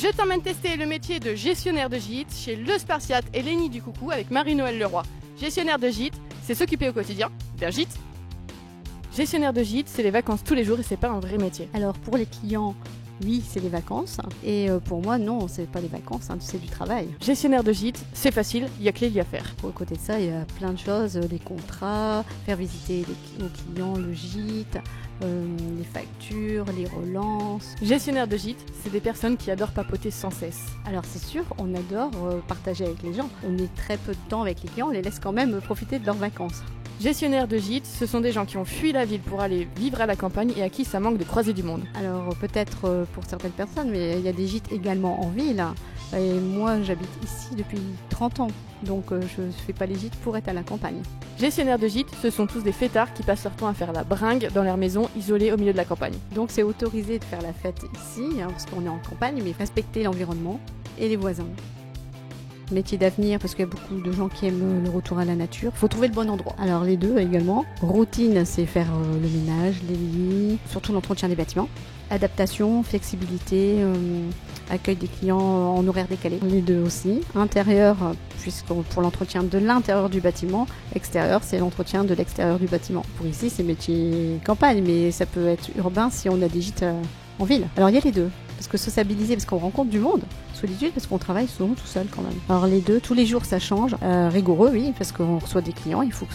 Je t'emmène tester le métier de gestionnaire de gîte chez Le Spartiate et Lénie du Coucou avec Marie-Noëlle Leroy. Gestionnaire de gîte, c'est s'occuper au quotidien d'un gîte. Gestionnaire de gîte, c'est les vacances tous les jours et c'est pas un vrai métier. Alors pour les clients, oui, c'est les vacances. Et pour moi, non, c'est pas les vacances, c'est du travail. Gestionnaire de gîte, c'est facile, il y a que les lits à faire. Au côté de ça, il y a plein de choses, les contrats, faire visiter aux clients le gîte, les factures, les relances. Gestionnaire de gîte, c'est des personnes qui adorent papoter sans cesse. Alors c'est sûr, on adore partager avec les gens. On est très peu de temps avec les clients, on les laisse quand même profiter de leurs vacances. Gestionnaires de gîte, ce sont des gens qui ont fui la ville pour aller vivre à la campagne et à qui ça manque de croiser du monde. Alors peut-être pour certaines personnes, mais il y a des gîtes également en ville. Et moi, j'habite ici depuis 30 ans, donc je ne fais pas les gîtes pour être à la campagne. Gestionnaires de gîte, ce sont tous des fêtards qui passent leur temps à faire la bringue dans leur maison isolée au milieu de la campagne. Donc c'est autorisé de faire la fête ici, parce qu'on est en campagne, mais respecter l'environnement et les voisins. Métier d'avenir parce qu'il y a beaucoup de gens qui aiment le retour à la nature. Il faut trouver le bon endroit. Alors les deux également. Routine, c'est faire le ménage, les lits, surtout l'entretien des bâtiments. Adaptation, flexibilité, accueil des clients en horaire décalé. Les deux aussi. Intérieur, puisque pour l'entretien de l'intérieur du bâtiment. Extérieur, c'est l'entretien de l'extérieur du bâtiment. Pour ici, c'est métier campagne, mais ça peut être urbain si on a des gîtes en ville. Alors il y a les deux. Parce que sociabiliser, parce qu'on rencontre du monde. Solitude, parce qu'on travaille souvent tout seul quand même. Alors les deux, tous les jours ça change. Rigoureux, oui, parce qu'on reçoit des clients, il faut que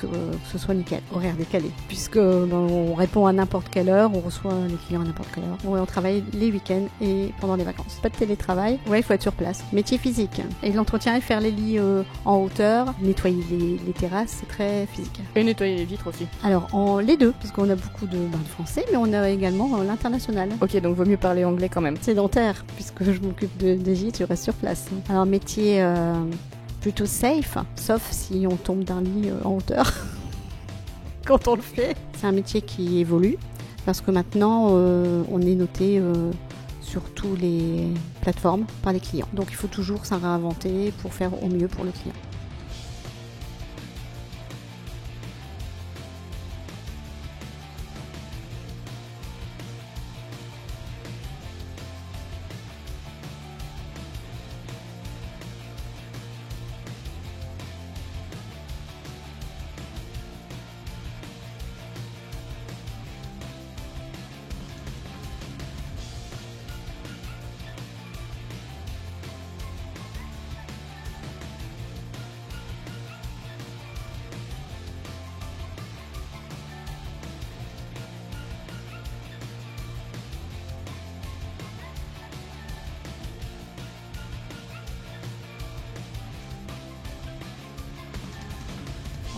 ce soit nickel. Horaire décalé. Puisque on répond à n'importe quelle heure, on reçoit les clients à n'importe quelle heure. On travaille les week-ends et pendant les vacances. Pas de télétravail, ouais, il faut être sur place. Métier physique. Et l'entretien et faire les lits en hauteur, nettoyer les terrasses, c'est très physique. Et nettoyer les vitres aussi. Alors les deux, parce qu'on a beaucoup de français, mais on a également l'international. Ok, donc vaut mieux parler anglais quand même. Sédentaire, puisque je m'occupe des gîtes, je reste sur place. Alors métier plutôt safe, sauf si on tombe d'un lit en hauteur quand on le fait. C'est un métier qui évolue, parce que maintenant on est noté sur toutes les plateformes par les clients. Donc il faut toujours s'en réinventer pour faire au mieux pour le client.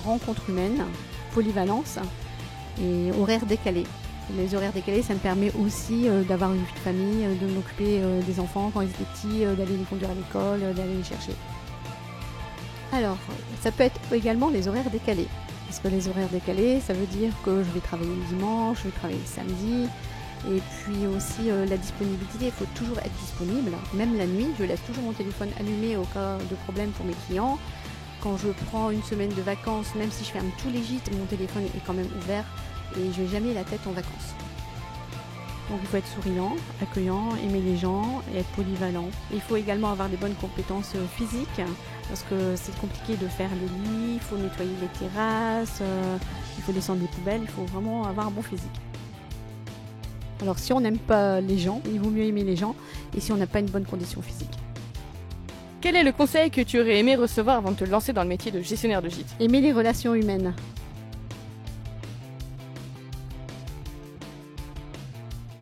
Rencontre humaine, polyvalence et horaire décalé. Les horaires décalés, ça me permet aussi d'avoir une vie de famille, de m'occuper des enfants quand ils étaient petits, d'aller les conduire à l'école, d'aller les chercher. Alors, ça peut être également les horaires décalés. Parce que les horaires décalés, ça veut dire que je vais travailler le dimanche, je vais travailler le samedi. Et puis aussi la disponibilité, il faut toujours être disponible. Même la nuit, je laisse toujours mon téléphone allumé au cas de problème pour mes clients. Quand je prends une semaine de vacances, même si je ferme tous les gîtes, mon téléphone est quand même ouvert et je n'ai jamais la tête en vacances. Donc il faut être souriant, accueillant, aimer les gens et être polyvalent. Il faut également avoir des bonnes compétences physiques parce que c'est compliqué de faire les lits, il faut nettoyer les terrasses, il faut descendre les poubelles, il faut vraiment avoir un bon physique. Alors si on n'aime pas les gens, il vaut mieux aimer les gens et si on n'a pas une bonne condition physique. Quel est le conseil que tu aurais aimé recevoir avant de te lancer dans le métier de gestionnaire de gîte ? Aimer les relations humaines.